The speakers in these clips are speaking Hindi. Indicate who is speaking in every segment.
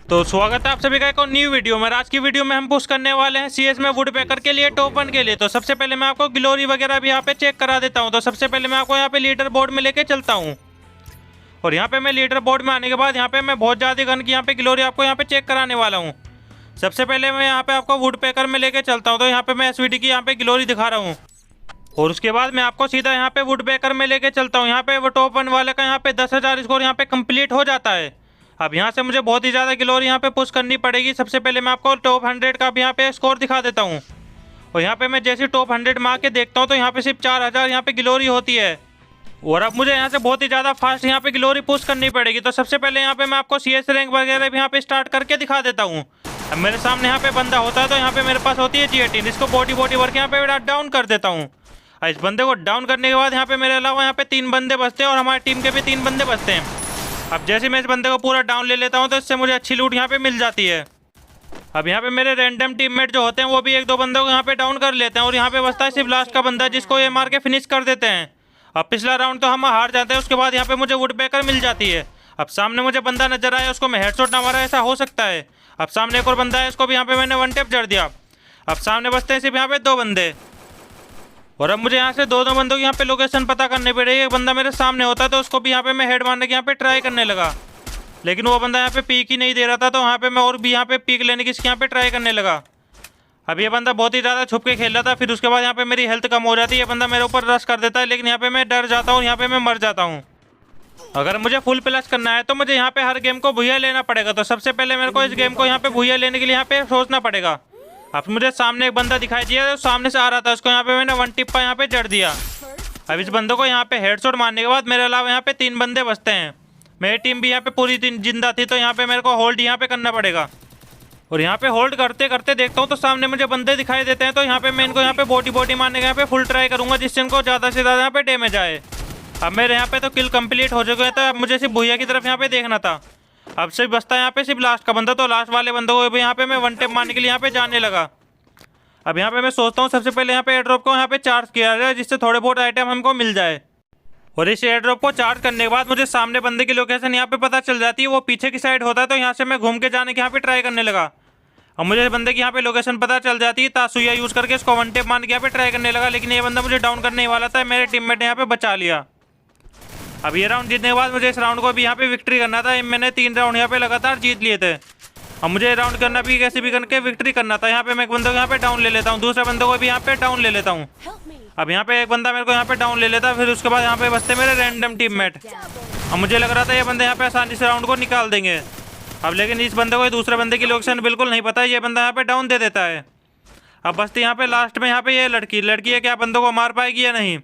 Speaker 1: तो स्वागत है आप सभी का एक और न्यू वीडियो में। आज की वीडियो में हम पुश करने वाले हैं सीएस में वुडपेकर के लिए टॉप 1 के लिए। तो सबसे पहले मैं आपको ग्लोरी वगैरह भी यहाँ पे चेक करा देता हूँ। तो सबसे पहले मैं आपको यहाँ पे लीडर बोर्ड में लेके चलता हूँ और यहाँ पे मैं लीडर बोर्ड में आने के बाद यहाँ पे मैं बहुत ज़्यादा गन की यहाँ पे ग्लोरी आपको यहाँ पे चेक कराने वाला हूँ। सबसे पहले मैं यहाँ पे आपको वुडपेकर में लेके चलता हूँ। तो यहाँ पे मैं एसवीडी की यहाँ पे ग्लोरी दिखा रहा हूँ और उसके बाद मैं आपको सीधा यहाँ पे वुडपेकर में लेके चलता हूँ। यहाँ पे वो टॉप 1 वाले का यहाँ पे 10,000 स्कोर यहाँ पे कंप्लीट हो जाता है। अब यहाँ से मुझे बहुत ही ज़्यादा ग्लोरी यहाँ पे पुश करनी पड़ेगी। सबसे पहले मैं आपको टॉप 100 का भी यहाँ पे स्कोर दिखा देता हूँ और यहाँ पे मैं जैसे टॉप 100 में आके देखता हूँ तो यहाँ पे सिर्फ 4,000 यहाँ पे ग्लोरी होती है और अब मुझे यहाँ से बहुत ही ज़्यादा फास्ट यहाँ पे ग्लोरी पुश करनी पड़ेगी। तो सबसे पहले यहाँ पे मैं आपको सीएस रैंक वगैरह भी यहाँ पे स्टार्ट करके दिखा देता हूँ। अब मेरे सामने यहाँ पे बंदा होता है तो यहाँ पे मेरे पास होती है G18, इसको बॉडी वर्क यहाँ पे डाउन कर देता हूँ। इस बंदे को डाउन करने के बाद यहाँ पे मेरे अलावा यहाँ पे 3 बंदे बचते हैं और हमारी टीम के भी 3 बंदे बचते हैं। अब जैसे मैं इस बंदे को पूरा डाउन ले लेता हूँ तो इससे मुझे अच्छी लूट यहाँ पे मिल जाती है। अब यहाँ पे मेरे रैंडम टीममेट जो होते हैं वो भी 1-2 बंदों को यहाँ पे डाउन कर लेते हैं और यहाँ पे बचता है सिर्फ लास्ट का बंदा जिसको ये मार के फिनिश कर देते हैं। अब पिछला राउंड तो हम हार जाते हैं, उसके बाद यहाँ पे मुझे वुडपेकर मिल जाती है। अब सामने मुझे बंदा नजर आया, उसको मैं हेडशॉट ना मारा, ऐसा हो सकता है। अब सामने एक और बंदा है, इसको भी यहाँ पे मैंने 1 टैप जड़ दिया। अब सामने बचते हैं सिर्फ यहाँ पे 2 बंदे और अब मुझे यहाँ से 2 बंदों की यहाँ पे लोकेशन पता करनी पड़ेगी। एक बंदा मेरे सामने होता है तो उसको भी यहाँ पे मैं हेड मारने की यहाँ पे ट्राई करने लगा, लेकिन वो बंदा यहाँ पे पीक ही नहीं दे रहा था। तो यहाँ पे मैं और भी यहाँ पे पीक लेने की इसकी यहाँ पे ट्राई करने लगा। अब ये बंदा बहुत ही ज़्यादा छुप के खेल रहा था, फिर उसके बाद यहाँ पे मेरी हेल्थ कम हो जाती है। ये बंदा मेरे ऊपर रश कर देता है, लेकिन यहाँ पे मैं डर जाता हूँ और यहाँ पे मैं मर जाता हूँ। अगर मुझे फुल प्लस करना है तो मुझे यहाँ पे हर गेम को भूया लेना पड़ेगा। तो सबसे पहले मेरे को इस गेम को यहाँ पे भूया लेने के लिए यहाँ पे सोचना पड़ेगा। अब मुझे सामने एक बंदा दिखाई दिया जो सामने से आ रहा था, उसको यहाँ पे मैंने 1 टिप्पा यहाँ पे जड़ दिया। अब इस बंदे को यहाँ पे हेडशॉट मारने के बाद मेरे अलावा यहाँ पे 3 बंदे बचते हैं। मेरी टीम भी यहाँ पे पूरी जिंदा थी तो यहाँ पे मेरे को होल्ड यहाँ पे करना पड़ेगा और यहाँ पे होल्ड करते करते देखता हूँ तो सामने मुझे बंदे दिखाई देते हैं। तो यहाँ पे मैं इनको यहाँ पे बॉडी मारने का यहाँ पे फुल ट्राई करूँगा जिससे इनको ज़्यादा से ज़्यादा यहाँ पे डैमेज आए। अब मेरे यहाँ पे तो किल कंप्लीट हो चुके हैं, तो अब मुझे सिर्फ भूया की तरफ यहाँ पे देखना था। अब सिर्फ बचता है यहाँ पे सिर्फ लास्ट का बंदा, तो लास्ट वाले बंदों को भी यहाँ पे मैं 1 टैप मारने के लिए यहाँ पे जाने लगा। अब यहाँ पे मैं सोचता हूँ सबसे पहले यहाँ पे एयर ड्रॉप को यहाँ पे चार्ज किया जाए जिससे थोड़े बहुत आइटम हमको मिल जाए और इस एयर ड्रॉप को चार्ज करने के बाद मुझे सामने बंदे की लोकेशन यहाँ पे पता चल जाती है, वो पीछे की साइड होता है। तो यहाँ से मैं घूम के जाने की यहाँ पे ट्राई करने लगा। अब मुझे बंदे की यहाँ पे लोकेशन पता चल जाती है, तासुया यूज़ करके इसको 1 टैप मारने की यहाँ पे ट्राई करने लगा, लेकिन ये बंदा मुझे डाउन करने ही वाला था। मेरे टीममेट ने यहाँ पे बचा लिया। अब ये राउंड जीतने के बाद मुझे इस राउंड को भी यहाँ पे विक्ट्री करना था। मैंने 3 राउंड यहाँ पे लगातार जीत लिए थे। अब मुझे राउंड करना भी कैसे भी करके विक्ट्री करना था। यहाँ पे मैं एक बंदे को यहाँ पे डाउन ले लेता हूँ, दूसरे बंदे को भी यहाँ पे डाउन ले लेता हूँ। अब यहाँ पे एक बंदा मेरे को यहाँ पे डाउन ले लेता, फिर उसके बाद यहाँ पे बचते मेरे रैंडम टीममेट। अब मुझे लग रहा था ये बंदे यहाँ पे आसानी से राउंड को निकाल देंगे। अब लेकिन इस बंदे को दूसरे बंदे की लोकेशन बिल्कुल नहीं पता है, ये बंदा यहाँ पे डाउन दे देता है। अब बचती यहाँ पे लास्ट में यहाँ पे ये लड़की है, क्या बंदों को मार पाएगी या नहीं।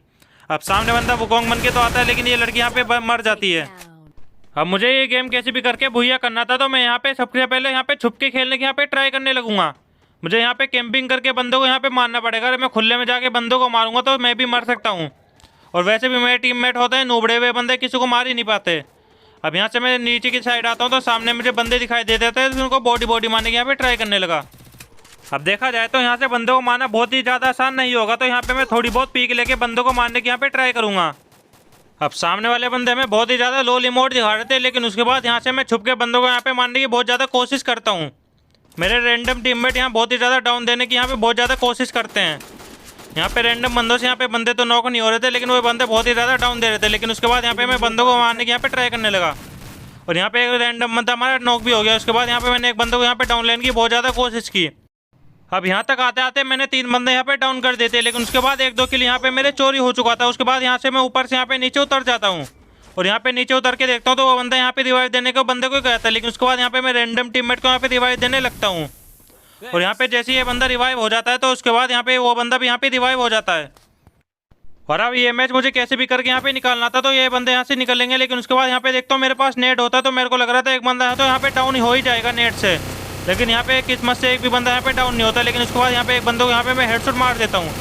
Speaker 1: अब सामने बंदा वुकोंग बन के तो आता है, लेकिन ये लड़की यहाँ पे मर जाती है। अब मुझे ये गेम कैसे भी करके भूया करना था, तो मैं यहाँ पे सबसे पहले यहाँ पे छुप के खेलने की यहाँ पे ट्राई करने लगूंगा। मुझे यहाँ पे कैंपिंग करके बंदों को यहाँ पे मारना पड़ेगा। अगर मैं खुले में जाके बंदों को मारूंगा तो मैं भी मर सकता हूँ और वैसे भी मेरे टीममेट होते हैं नूबड़े हुए बंदे, किसी को मार ही नहीं पाते। अब यहाँ से मैं नीचे की साइड आता हूँ तो सामने मुझे बंदे दिखाई दे देते हैं, तो उनको बॉडी मारने की यहाँ पे ट्राई करने लगा। अब देखा जाए तो यहाँ से बंदों को मारना बहुत ही ज़्यादा आसान नहीं होगा, तो यहाँ पे मैं थोड़ी बहुत पीक लेके बंदों को मारने की यहाँ पे ट्राई करूँगा। अब सामने वाले बंदे हमें बहुत ही ज़्यादा लो रिमोट दिखा रहे थे, लेकिन उसके बाद यहाँ से मैं छुप के बंदों को यहाँ पे मारने की बहुत ज़्यादा कोशिश करता हूँ। मेरे रैंडम टीममेट यहाँ बहुत ही ज़्यादा डाउन देने की यहाँ पे बहुत ज़्यादा कोशिश करते हैं। यहाँ पे रैंडम बंदों से यहाँ पे बंदे तो नॉक नहीं हो रहे थे, लेकिन वो बंदे बहुत ही ज़्यादा डाउन दे रहे थे। लेकिन उसके बाद यहाँ पे मैं बंदों को मारने की यहाँ पे ट्राई करने लगा और यहाँ पे एक रैंडम बंदा हमारा नॉक भी हो गया। उसके बाद यहाँ पे मैंने एक बंदे को यहाँ पे डाउन लेने की बहुत ज़्यादा कोशिश की। अब यहाँ तक आते आते मैंने 3 बंदे यहाँ पे डाउन कर देते, लेकिन उसके बाद 1-2 किल यहाँ पे मेरे चोरी हो चुका था। उसके बाद यहाँ से मैं ऊपर से यहाँ पे नीचे उतर जाता हूँ और यहाँ पे नीचे उतर के देखता हूँ तो वो बंदा यहाँ पे रिवाइव देने को बंदे को कहता है, लेकिन उसके बाद यहाँ पे मैं रैंडम टीममेट को यहाँ पे रिवाइव देने लगता हूँ और यहाँ पे जैसे ये बंदा रिवाइव हो जाता है तो उसके बाद यहाँ पे वो बंदा भी यहाँ पे रिवाइव हो जाता है। और अब ये मैच मुझे कैसे भी करके यहाँ पे निकालना था, तो ये बंदे यहाँ से निकलेंगे। लेकिन उसके बाद यहाँ पे देखता हूँ मेरे पास नेट होता है, तो मेरे को लग रहा था एक बंदा है तो यहाँ पे डाउन हो ही जाएगा नेट से, लेकिन यहाँ पे किस्मत से एक भी बंदा यहाँ पे डाउन नहीं होता। लेकिन उसके बाद यहाँ पे एक बंदे को यहाँ पे मैं हेडशॉट मार देता हूँ।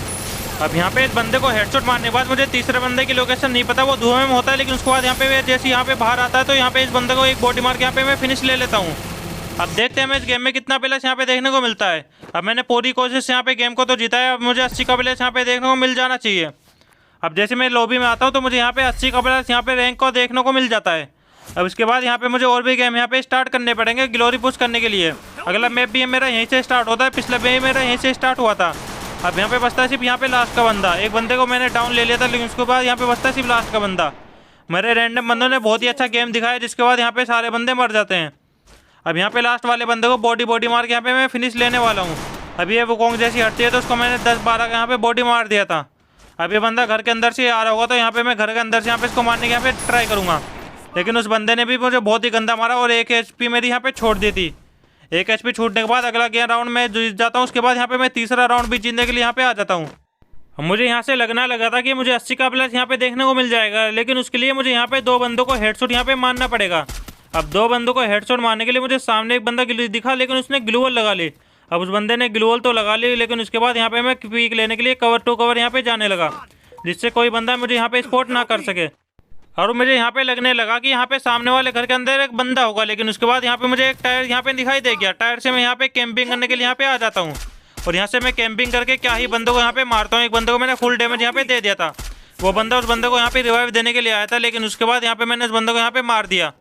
Speaker 1: अब यहाँ पे इस बंदे को हेडशॉट मारने के बाद मुझे तीसरे बंदे की लोकेशन नहीं पता, वो धुएं में होता है। लेकिन उसके बाद यहाँ पे जैसे यहाँ पे बाहर आता है तो यहाँ पे इस बंदे को एक बॉडी मार के यहाँ पे मैं फिनिश ले लेता हूँ। अब देखते हैं मैं इस गेम में कितना प्लेस यहाँ पे देखने को मिलता है। अब मैंने पूरी कोशिश से यहाँ पे गेम को तो जीता है, अब मुझे 80 का प्लेस यहाँ पे देखने को मिल जाना चाहिए। अब जैसे मैं लॉबी में आता हूँ तो मुझे यहाँ पे 80 का प्लेस यहाँ पे रैंक को देखने को मिल जाता है। अब इसके बाद यहाँ पे मुझे और भी गेम यहाँ पे स्टार्ट करने पड़ेंगे ग्लोरी पुश करने के लिए। अगला मैप भी मेरा यहीं से स्टार्ट होता है, पिछला भी मेरा यहीं से स्टार्ट हुआ था। अब यहाँ पे बचता है सिर्फ यहाँ पे लास्ट का बंदा। एक बंदे को मैंने डाउन ले लिया था, लेकिन उसके बाद यहाँ पे बचता है सिर्फ लास्ट का बंदा। मेरे रैंडम बंदों ने बहुत ही अच्छा गेम दिखाया, जिसके बाद यहाँ पे सारे बंदे मर जाते हैं। अब यहाँ पे लास्ट वाले बंदे को बॉडी मार के यहाँ पे मैं फिनिश लेने वाला हूँ। अभी ये वुकोंग जैसी हटती है तो उसको मैंने 10-12 का यहाँ पे बॉडी मार दिया था। अब ये बंदा घर के अंदर से आ रहा होगा, तो यहाँ पे मैं घर के अंदर से यहाँ पे इसको मारने के यहाँ पे ट्राई करूँगा, लेकिन उस बंदे ने भी मुझे बहुत ही गंदा मारा और 1 HP मेरी यहाँ पे छोड़ दी थी। 1 HP छूटने के बाद अगला गेम राउंड में जीत जाता हूँ। उसके बाद यहाँ पे मैं तीसरा राउंड भी जीतने के लिए यहाँ पे आ जाता हूँ। मुझे यहाँ से लगना लगा था कि मुझे 80 का प्लस यहाँ पे देखने को मिल जाएगा, लेकिन उसके लिए मुझे यहाँ पे 2 बंदों को हेडशॉट यहाँ पे मारना पड़ेगा। अब 2 बंदों को हेडशॉट मारने के लिए मुझे सामने एक बंदा दिखा, लेकिन उसने ग्लूवल लगा ली। अब उस बंदे ने ग्लूवल तो लगा ली, लेकिन उसके बाद यहाँ पे मैं पीक लेने के लिए कवर टू कवर यहाँ पे जाने लगा, जिससे कोई बंदा मुझे यहाँ पे स्पॉट ना कर सके। और मुझे यहाँ पे लगने लगा कि यहाँ पे सामने वाले घर के अंदर एक बंदा होगा, लेकिन उसके बाद यहाँ पे मुझे एक टायर यहाँ पे दिखाई दे गया। टायर से मैं यहाँ पे कैंपिंग करने के लिए यहाँ पे आ जाता हूँ, और यहाँ से मैं कैंपिंग करके क्या ही बंदों को यहाँ पे मारता हूँ। एक बंदे को मैंने फुल डैमेज यहाँ पे दे दिया था। वो बंदा उस बंदे को यहाँ पे रिवाइव देने के लिए आया था, लेकिन उसके बाद यहाँ पे मैंने उस बंदे को यहाँ पे मार दिया।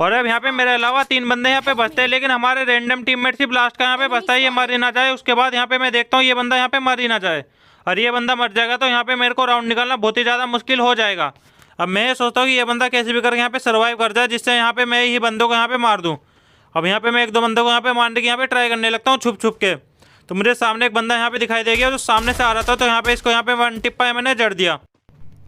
Speaker 1: और अब यहाँ पे मेरे अलावा 3 बंदे यहाँ पे बचते हैं, लेकिन हमारे रैंडम टीममेट सिर्फ लास्ट का यहाँ पे बचता है, ये मर ही ना जाए। उसके बाद यहाँ पे मैं देखता हूँ ये बंदा यहाँ पे मर ही ना जाए, और ये बंदा मर जाएगा तो यहाँ पे मेरे को राउंड निकालना बहुत ही ज़्यादा मुश्किल हो जाएगा। अब मैं ये सोचता हूँ कि ये बंदा कैसे भी करके यहाँ पे सर्वाइव कर जाए, जिससे यहाँ पे मैं ही बंदों को यहाँ पे मार दूँ। अब यहाँ पे मैं 1-2 बंदों को यहाँ पे मारने की यहाँ पे ट्राई करने लगता हूँ छुप छुप के। तो मुझे सामने एक बंदा यहाँ पे दिखाई दे गया, जो सामने से आ रहा था, तो यहाँ पे इसको यहाँ पे 1 टिप्पा मैंने जड़ दिया।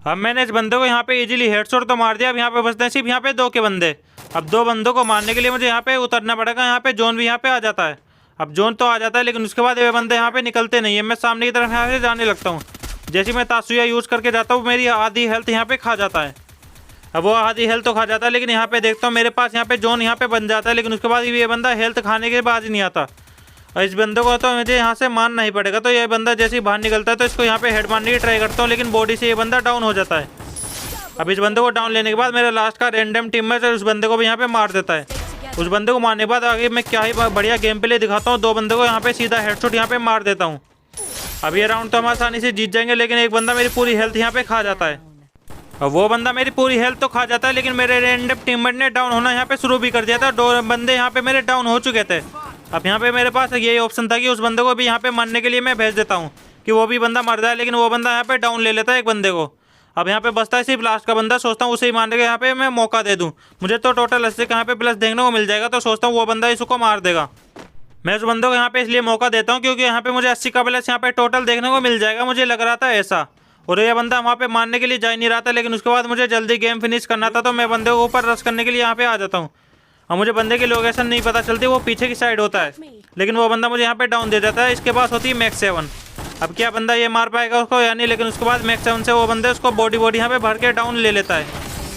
Speaker 1: अब मैंने इस बंदे को यहाँ पे इजीली हेडशॉट तो मार दिया। अब यहाँ पे बचते हैं सिर्फ यहाँ पे 2 के बंदे। अब 2 बंदों को मारने के लिए मुझे यहाँ पे उतरना पड़ेगा। यहाँ पे जोन भी यहाँ पे आ जाता है। अब जोन तो आ जाता है, लेकिन उसके बाद ये बंदे यहाँ पे निकलते नहीं है। मैं सामने की तरफ यहाँ से जाने लगता हूँ। जैसे मैं तासुया यूज़ करके जाता हूँ, मेरी आधी हेल्थ यहाँ पे खा जाता है। अब वो आधी हेल्थ तो खा जाता है, लेकिन यहाँ पे देखता हूँ मेरे पास यहाँ पे जोन यहाँ पे बन जाता है, लेकिन उसके बाद ये बंदा हेल्थ खाने के बाद ही नहीं आता। और इस बंदे को तो मुझे यहाँ से मारना ही पड़ेगा। तो ये बंदा जैसे ही बाहर निकलता है तो इसको यहाँ पे हेड मारने की ट्राई करता हूँ, लेकिन बॉडी से ये बंदा डाउन हो जाता है। अब इस बंदे को डाउन लेने के बाद मेरा लास्ट का रैंडम टीममेट उस बंदे को भी यहाँ पे मार देता है। उस बंदे को मारने के बाद आगे मैं क्या ही बढ़िया गेम प्ले दिखाता हूँ। 2 बंदे को यहाँ पे सीधा हेडशॉट यहाँ पे मार देता हूँ। अब ये राउंड तो हम आसानी से जीत जाएंगे, लेकिन एक बंदा मेरी पूरी हेल्थ यहाँ पे खा जाता है। और वो बंदा मेरी पूरी हेल्थ तो खा जाता है, लेकिन मेरे रैंडम टीममेट ने डाउन होना यहाँ पे शुरू भी कर दिया था। 2 बंदे यहाँ पे मेरे डाउन हो चुके थे। अब यहाँ पे मेरे पास यही ऑप्शन था कि उस बंदे को भी यहाँ पे मरने के लिए मैं भेज देता हूँ कि वो भी बंदा मर जाए, लेकिन वो बंदा यहाँ पे डाउन ले लेता है एक बंदे को। अब यहाँ पे बचता है सिर्फ लास्ट का बंदा। सोचता हूँ उसे ही मारने के यहाँ पे मैं मौका दे दूँ। मुझे तो टोटल 80 का यहाँ पे प्लस देखने को मिल जाएगा, तो सोचता हूँ वो बंदा इसको मार देगा। मैं उस बंदे को यहाँ पे इसलिए मौका देता हूँ क्योंकि यहाँ पे मुझे 80 का प्लस यहाँ पे टोटल देखने को मिल जाएगा, मुझे लग रहा था ऐसा। और ये बंदा वहाँ पे मारने के लिए जा ही नहीं रहा था, लेकिन उसके बाद मुझे जल्दी गेम फिनिश करना था, तो मैं बंदे को ऊपर रश करने के लिए यहाँ पे आ जाता हूँ। और मुझे बंदे की लोकेशन नहीं पता चलती, वो पीछे की साइड होता है, लेकिन वो बंदा मुझे यहाँ पे डाउन दे जाता है। इसके पास होती है मैक्स 7। अब क्या बंदा ये मार पाएगा उसको या नहीं, लेकिन उसके बाद मैक्स 7 से वो बंदे उसको बॉडी यहाँ पे भर के डाउन ले लेता है।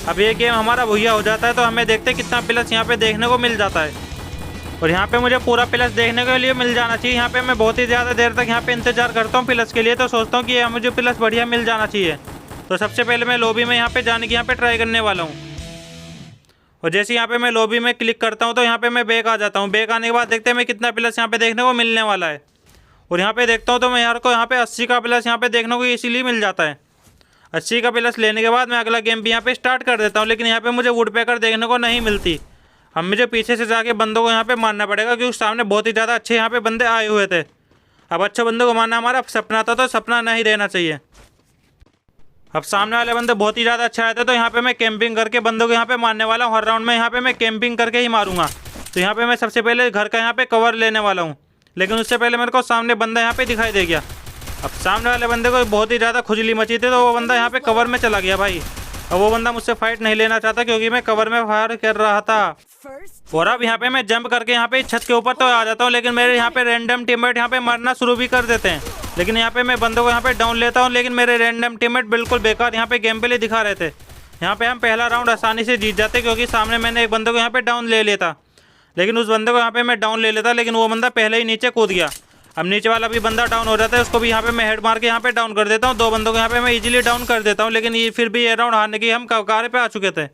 Speaker 1: अब ये गेम हमारा भुइया हो जाता है, तो हमें देखते हैं कितना प्लस यहाँ पे देखने को मिल जाता है। और यहाँ पे मुझे पूरा प्लस देखने के लिए मिल जाना चाहिए। यहाँ पे मैं बहुत ही ज़्यादा देर तक यहाँ पे इंतजार करता हूँ प्लस के लिए, तो सोचता हूँ कि मुझे प्लस बढ़िया मिल जाना चाहिए। तो सबसे पहले मैं लॉबी में यहाँ पे जाने की यहाँ पे ट्राई करने वाला हूँ। और जैसे यहाँ पे मैं लॉबी में क्लिक करता हूँ तो यहाँ पे मैं बैक आ जाता हूँ। बैक आने के बाद देखते हैं मैं कितना प्लस यहाँ पे देखने को मिलने वाला है। और यहाँ पे देखता हूँ तो मैं यार को यहाँ पे 80 का प्लस यहाँ पे देखने को इसीलिए मिल जाता है। 80 का प्लस लेने के बाद मैं अगला गेम भी यहाँ पे स्टार्ट कर देता हूँ, लेकिन यहाँ पे मुझे वुडपेकर देखने को नहीं मिलती। अब मुझे पीछे से जाके बंदों को यहाँ पे मारना पड़ेगा, क्योंकि सामने बहुत ही ज़्यादा अच्छे यहाँ पे बंदे आए हुए थे। अब अच्छे बंदों को मारना हमारा सपना था, तो सपना नहीं रहना चाहिए। अब सामने वाले बंदे बहुत ही ज़्यादा अच्छे आए थे, तो यहाँ पे मैं कैंपिंग करके बंदों को यहाँ पे मारने वाला हूँ। हर राउंड में यहाँ पे मैं कैंपिंग करके ही मारूंगा। तो यहाँ पे मैं सबसे पहले घर का यहाँ पे कवर लेने वाला हूँ, लेकिन उससे पहले मेरे को सामने बंदा यहाँ पे दिखाई दे गया। अब सामने वाले बंदे को बहुत ही ज़्यादा खुजली मची थी, तो वो बंदा यहाँ पे कवर में चला गया भाई। और वो बंदा मुझसे फाइट नहीं लेना चाहता, क्योंकि मैं कवर में फायर कर रहा था। और अब यहाँ पे मैं जंप करके यहाँ पे छत के ऊपर तो आ जाता हूँ, लेकिन मेरे यहाँ पे रैंडम टीममेट यहाँ पे मरना शुरू भी कर देते हैं। लेकिन यहाँ पे मैं बंदों को यहाँ पे डाउन लेता हूँ, लेकिन मेरे रैंडम टीममेट बिल्कुल बेकार यहाँ पे गेम प्ले दिखा रहे थे। यहाँ पे हम पहला राउंड आसानी से जीत जाते, क्योंकि सामने मैंने एक बंदे को यहाँ पे डाउन ले लिया था। लेकिन उस बंदे को यहाँ पे मैं डाउन ले लेता, लेकिन वो बंदा पहले ही नीचे कूद गया। अब नीचे वाला भी बंदा डाउन हो जाता है, उसको भी यहाँ पे मैं हेड मार के यहाँ पे डाउन कर देता हूँ। 2 बंदों को यहाँ पे मैं इजीली डाउन कर देता हूँ, लेकिन ये फिर भी ये राउंड हारने की हम कगार पे आ चुके थे।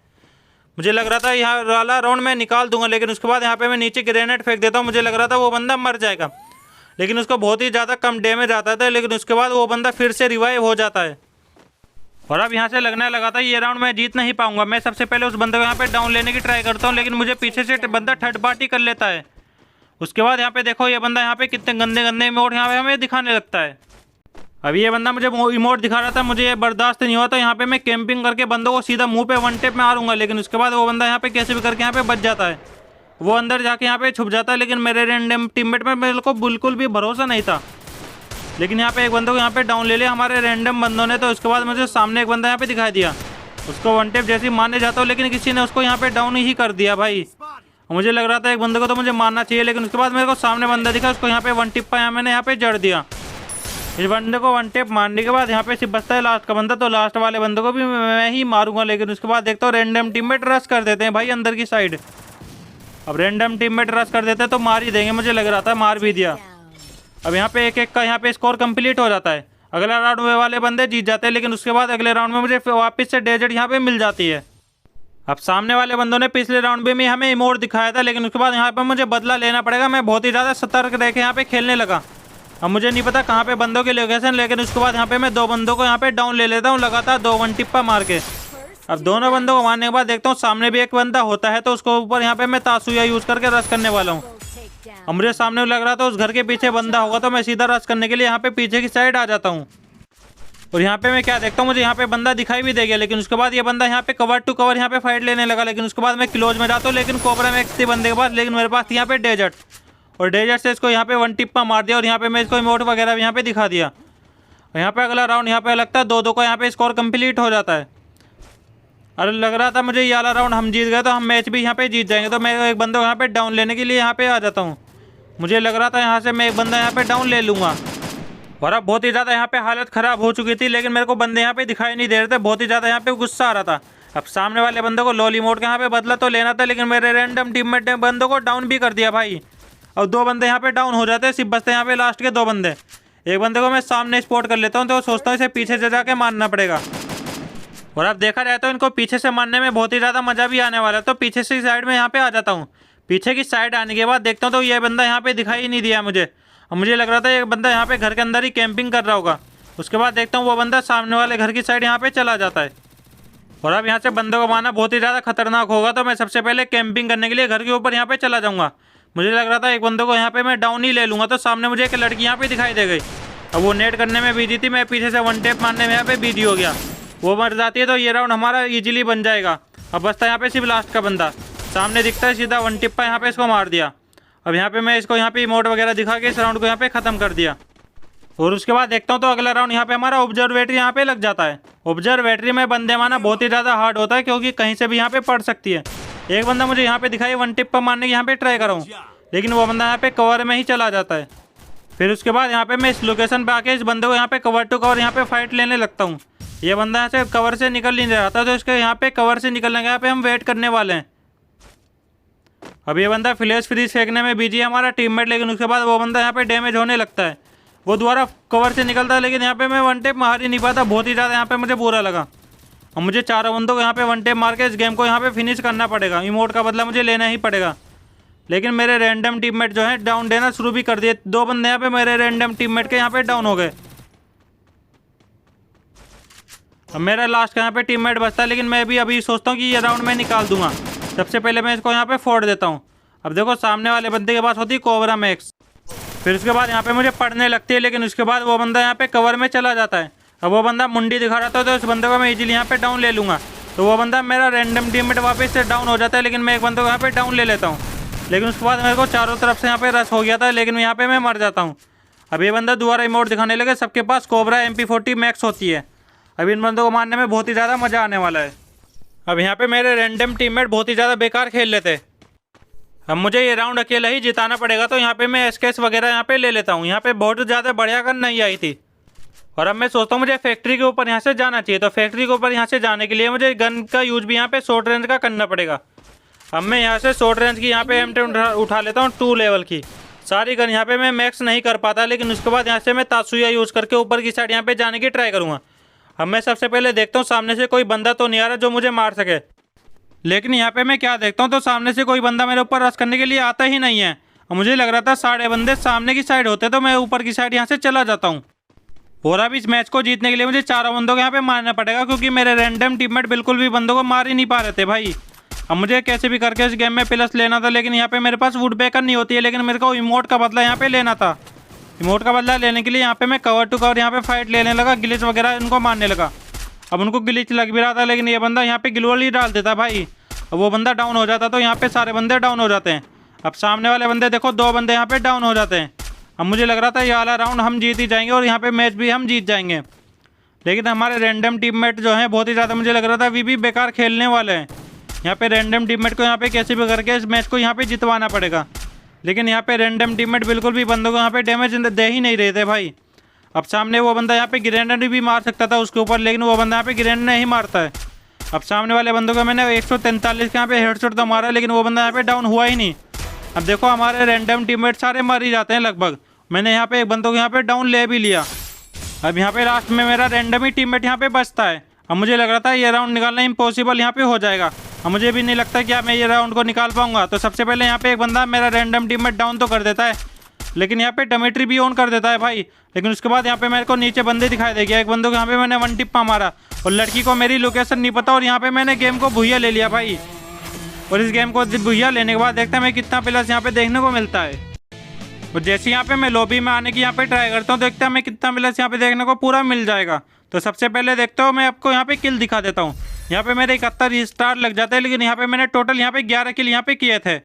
Speaker 1: मुझे लग रहा था यहाँ वाला राउंड मैं निकाल दूंगा, लेकिन उसके बाद यहाँ पे मैं नीचे ग्रेनेड फेंक देता हूँ। मुझे लग रहा था वो बंदा मर जाएगा, लेकिन उसको बहुत ही ज़्यादा कम डैमेज आता था। लेकिन उसके बाद वो बंदा फिर से रिवाइव हो जाता है। और अब यहाँ से लगने लगा था ये राउंड मैं जीत नहीं पाऊंगा। मैं सबसे पहले उस बंदे को यहाँ पे डाउन लेने की ट्राई करता हूँ, लेकिन मुझे पीछे से बंदा थर्ड पार्टी कर लेता है। उसके बाद यहाँ पे देखो ये बंदा यहाँ पे कितने गंदे गंदे इमोट यहाँ पे हमें दिखाने लगता है। अभी ये बंदा मुझे इमोट दिखा रहा था, मुझे ये बर्दाश्त नहीं हुआ, तो यहाँ पे मैं कैंपिंग करके बंदों को सीधा मुंह पे वन टेप मारूंगा। लेकिन उसके बाद वो बंदा यहाँ पे कैसे भी करके यहाँ पे बच जाता है, वो अंदर जाके यहाँ पे छुप जाता है। लेकिन मेरे रैंडम टीममेट में मेरे को बिल्कुल भी भरोसा नहीं था, लेकिन यहाँ पे एक बंदे को यहाँ पे डाउन ले लिया हमारे रैंडम बंदों ने। तो उसके बाद मुझे सामने एक बंदा यहाँ पे दिखाई दिया, उसको वन टेप जैसे ही मारने जाता हूँ, लेकिन किसी ने उसको यहाँ पे डाउन ही कर दिया भाई। मुझे लग रहा था एक बंदे को तो मुझे मारना चाहिए, लेकिन उसके बाद मेरे को सामने बंदा दिखा, उसको यहाँ पे वन टिप पाया मैंने, यहाँ पे जड़ दिया। इस बंदे को वन टेप मारने के बाद यहाँ पे सिर्फ बचता है लास्ट का बंदा, तो लास्ट वाले बंदे को भी मैं ही मारूंगा। लेकिन उसके बाद देखता हूँ रैंडम टीममेट रश कर देते हैं भाई अंदर की साइड। अब रैंडम टीममेट रश कर देते हैं तो मार ही देंगे, मुझे लग रहा था, मार भी दिया। अब यहाँ पे एक एक का यहाँ पे स्कोर कंप्लीट हो जाता है। अगला राउंड में वाले बंदे जीत जाते हैं, लेकिन उसके बाद अगले राउंड में मुझे वापस से डेजर्ट यहाँ पे मिल जाती है। अब सामने वाले बंदों ने पिछले राउंड में हमें इमोट दिखाया था, लेकिन उसके बाद यहाँ पे मुझे बदला लेना पड़ेगा। मैं बहुत ही ज़्यादा सतर्क रह के यहाँ पे खेलने लगा। अब मुझे नहीं पता कहाँ पे बंदों के लोकेशन, लेकिन उसके बाद यहाँ पे मैं दो बंदों को यहाँ पे डाउन ले लेता हूँ लगातार, दो वन टिप्पा मार के। अब दोनों बंदों को मारने के बाद देखता हूँ सामने भी एक बंदा होता है, तो उसको ऊपर यहाँ पे मैं तासुया यूज़ करके रश करने वाला हूँ। अब मुझे सामने लग रहा था उस घर के पीछे बंदा होगा, तो मैं सीधा रश करने के लिए यहाँ पे पीछे की साइड आ जाता हूँ। और यहाँ पे मैं क्या देखता हूँ, मुझे यहाँ पे बंदा दिखाई भी दे गया, लेकिन उसके बाद ये बंदा यहाँ पे कवर टू कवर यहाँ पे फाइट लेने लगा। लेकिन उसके बाद मैं क्लोज में जाता हूँ, लेकिन कोबरा में एक बंदे के पास, लेकिन मेरे पास यहाँ पे डेजर्ट, और डेजर्ट से इसको यहाँ पे वन टिप्पा मार दिया। और यहाँ पे मैं इसको इमोट वगैरह यहाँ पे दिखा दिया। और यहाँ पे अगला राउंड यहाँ पे लगता है दो का यहाँ पे स्कोर कंप्लीट हो जाता है। अरे लग रहा था मुझे ये वाला राउंड हम जीत गए तो हम मैच भी यहाँ पे जीत जाएंगे, तो मैं एक बंदे को यहाँ पे डाउन लेने के लिए यहाँ पे आ जाता हूँ। मुझे लग रहा था यहाँ से मैं एक बंदा यहाँ पे डाउन ले लूँगा। और अब बहुत ही ज़्यादा यहाँ पे हालत ख़राब हो चुकी थी, लेकिन मेरे को बंदे यहाँ पे दिखाई नहीं दे रहे थे, बहुत ही ज़्यादा यहाँ पे गुस्सा आ रहा था। अब सामने वाले बंदे को लॉली मोड के यहाँ पे बदला तो लेना था, लेकिन मेरे रैंडम टीममेट ने बंदों को डाउन भी कर दिया भाई। और दो बंदे यहाँ पे डाउन हो जाते हैं, सिर्फ बचते यहाँ पे लास्ट के दो बंदे। एक बंदे को मैं सामने स्पॉट कर लेता हूँ, तो सोचता हूँ इसे पीछे से जाके मारना पड़ेगा। और अब देखा जाए तो इनको पीछे से मारने में बहुत ही ज़्यादा मज़ा भी आने वाला है, तो पीछे से साइड में यहाँ पे आ जाता हूँ। पीछे की साइड आने के बाद देखता हूँ तो ये बंदा यहाँ पे दिखाई ही नहीं दिया मुझे। और मुझे लग रहा था ये बंदा यहाँ पे घर के अंदर ही कैंपिंग कर रहा होगा। उसके बाद देखता हूँ वो बंदा सामने वाले घर की साइड यहाँ पे चला जाता है। और अब यहाँ से बंदे को मारना बहुत ही ज़्यादा खतरनाक होगा, तो मैं सबसे पहले कैंपिंग करने के लिए घर के ऊपर यहाँ पे चला जाऊँगा। मुझे लग रहा था एक बंदे को यहाँ पे मैं डाउन ही ले लूँगा, तो सामने मुझे एक लड़की यहाँ पे दिखाई दे गई। अब वो नेट करने में बिजी थी, मैं पीछे से वन टेप मारने में यहाँ पे बिजी हो गया। वो मर जाती है तो ये राउंड हमारा इजीली बन जाएगा। अब बचता है यहाँ पे सिर्फ लास्ट का बंदा, सामने दिखता है, सीधा वन टिप्पा यहाँ पे इसको मार दिया। अब यहाँ पे मैं इसको यहाँ पे इमोट वगैरह दिखा के इस राउंड को यहाँ पे ख़त्म कर दिया। और उसके बाद देखता हूँ तो अगला राउंड यहाँ पे हमारा ऑब्जर्वेटरी यहाँ पे लग जाता है। ऑब्जर्वेटरी में बंदे मारना बहुत ही ज़्यादा हार्ड होता है, क्योंकि कहीं से भी यहाँ पे पड़ सकती है। एक बंदा मुझे यहाँ पे दिखाई वन टिप्पा मारने की यहाँ पे ट्राई कराऊँ, लेकिन वो बंदा यहाँ पे कवर में ही चला जाता है। फिर उसके बाद यहाँ पे मैं इस लोकेशन पे आके इस बंदे को यहाँ पे कवर टू कवर यहाँ पे फाइट लेने लगता हूँ। ये बंदा यहाँ से कवर से निकल नहीं रहा था, तो इसके यहाँ पे कवर से निकलने के यहाँ पे हम वेट करने वाले हैं। अब ये बंदा फ्लैश फ्रीज फेंकने में बिजी है हमारा टीममेट, लेकिन उसके बाद वो बंदा यहाँ पे डैमेज होने लगता है। वो दोबारा कवर से निकलता है, लेकिन यहाँ पे मैं वन टेप मार ही नहीं पाता, बहुत ही ज़्यादा यहाँ पे मुझे बुरा लगा। और मुझे चारों बंदों को यहाँ पे वन टेप मार के इस गेम को यहाँ पे फिनिश करना पड़ेगा। इमोट का बदला मुझे लेना ही पड़ेगा। लेकिन मेरे रैंडम टीममेट जो है डाउन देना शुरू भी कर दिए। दो बंदे यहाँ पे मेरे रैंडम टीममेट के यहाँ पे डाउन हो गए। अब मेरा लास्ट का यहाँ पे टीममेट बचता है, लेकिन मैं भी अभी सोचता हूँ कि ये राउंड मैं निकाल दूंगा। सबसे पहले मैं इसको यहाँ पे फोड़ देता हूँ। अब देखो सामने वाले बंदे के पास होती है कोबरा मैक्स। फिर उसके बाद यहाँ पे मुझे पड़ने लगती है, लेकिन उसके बाद वो बंदा यहाँ पे कवर में चला जाता है। अब वो बंदा मुंडी दिखा रहा था, तो उस बंदे को मैं इजीली यहाँ पे डाउन ले लूँगा। तो वो बंदा मेरा रैंडम टीममेट वापस से डाउन हो जाता है, लेकिन मैं एक बंदे को यहाँ पे डाउन ले लेता हूँ। लेकिन उसके बाद मेरे को चारों तरफ से यहाँ पे रश हो गया था, लेकिन यहाँ पे मैं मर जाता हूँ। अब ये बंदा दोबारा इमोट दिखाने लगे, सबके पास कोबरा MP40 मैक्स होती है। अब इन बंदों को मारने में बहुत ही ज़्यादा मज़ा आने वाला है। अब यहाँ पे मेरे रैंडम टीममेट बहुत ही ज़्यादा बेकार खेल लेते। अब मुझे ये राउंड अकेला ही जिताना पड़ेगा, तो यहाँ पे मैं एसकेस वगैरह यहाँ पे ले लेता हूँ। यहाँ पे बहुत ज़्यादा बढ़िया गन नहीं आई थी। और अब मैं सोचता हूँ मुझे फैक्ट्री के ऊपर यहाँ से जाना चाहिए। तो फैक्ट्री के ऊपर यहाँ से जाने के लिए मुझे गन का यूज भी यहाँ पे शॉर्ट रेंज का करना पड़ेगा। अब मैं यहाँ से शॉर्ट रेंज की यहाँ पे M10 उठा लेता हूँ 2 लेवल की। सारी गन यहाँ पे मैं मैक्स नहीं कर पाता, लेकिन उसके बाद यहाँ से मैं तासुया यूज़ करके ऊपर की साइड यहाँ पे जाने की ट्राई करूँगा। अब मैं सबसे पहले देखता हूँ सामने से कोई बंदा तो नहीं आ रहा जो मुझे मार सके। लेकिन यहाँ पे मैं क्या देखता हूँ, तो सामने से कोई बंदा मेरे ऊपर रश करने के लिए आता ही नहीं है। और मुझे लग रहा था सारे बंदे सामने की साइड होते, तो मैं ऊपर की साइड यहाँ से चला जाता हूँ। और अब इस मैच को जीतने के लिए मुझे चारों बंदों को यहाँ पे मारना पड़ेगा, क्योंकि मेरे रैंडम टीममेट बिल्कुल भी बंदों को मार ही नहीं पा रहे थे भाई। अब मुझे कैसे भी करके इस गेम में प्लस लेना था, लेकिन यहाँ पे मेरे पास वुड पेकर नहीं होती है, लेकिन मेरे को इमोट का बदला यहाँ पे लेना था। इमोट का बदला लेने के लिए यहाँ पे मैं कवर टू कवर यहाँ पे फाइट लेने लगा, ग्लिच वगैरह इनको मारने लगा। अब उनको ग्लिच लग भी रहा था, लेकिन ये बंदा यहाँ पे ग्लोअल ही डाल देता भाई। अब वो बंदा डाउन हो जाता तो यहाँ पे सारे बंदे डाउन हो जाते हैं। अब सामने वाले बंदे देखो, 2 बंदे यहाँ पे डाउन हो जाते हैं। अब मुझे लग रहा था ये वाला राउंड हम जीत ही जाएंगे और यहाँ पे मैच भी हम जीत जाएंगे, लेकिन हमारे रैंडम टीममेट जो हैं बहुत ही ज़्यादा, मुझे लग रहा था वी भी बेकार खेलने वाले हैं। यहाँ पे रैंडम टीममेट को यहाँ पे कैसे भी करके इस मैच को यहाँ पे जितवाना पड़ेगा, लेकिन यहाँ पे रैंडम टीममेट बिल्कुल भी बंदों को यहाँ पे डैमेज दे ही नहीं रहे थे भाई। अब सामने वो बंदा यहाँ पे ग्रेनेड भी मार सकता था उसके ऊपर, लेकिन वो बंदा यहाँ पे ग्रेनेड नहीं मारता है। अब सामने वाले बंदों को मैंने 143 का यहाँ पे हेडशॉट तो मारा, लेकिन वो बंदा यहाँ पे डाउन हुआ ही नहीं। अब देखो हमारे रैंडम टीममेट सारे मर ही जाते हैं लगभग। मैंने यहाँ पे एक बंदों को यहाँ पे डाउन ले भी लिया। अब यहाँ पे लास्ट में मेरा रैंडम ही टीममेट यहाँ पे बचता है। अब मुझे लग रहा था ये राउंड निकालना इम्पॉसिबल यहाँ पे हो जाएगा। अब मुझे भी नहीं लगता कि मैं ये राउंड को निकाल पाऊंगा। तो सबसे पहले यहाँ पे एक बंदा मेरा रैंडम टीममेट डाउन तो कर देता है, लेकिन यहाँ पे डमेट्री भी ऑन कर देता है भाई। लेकिन उसके बाद यहाँ पे मेरे को नीचे बंदे दिखाई दे गया। एक बंदों को यहाँ पे मैंने 1 टिप्पा मारा और लड़की को मेरी लोकेशन नहीं पता, और यहाँ पे मैंने गेम को भुइया ले लिया भाई। और इस गेम को भुइया लेने के बाद देखते हैं मैं कितना प्लस यहाँ पे देखने को मिलता है। और जैसे यहाँ पे मैं लॉबी में आने की यहाँ पे ट्राई करता हूँ, देखते हैं मैं कितना प्लस यहाँ पे देखने को पूरा मिल जाएगा। तो सबसे पहले देखता हूँ, मैं आपको यहाँ पे किल दिखा देता हूँ। यहाँ पे मेरे 71 स्टार लग जाते हैं, लेकिन यहाँ पे मैंने टोटल यहाँ पे 11 किल यहाँ पे किए थे।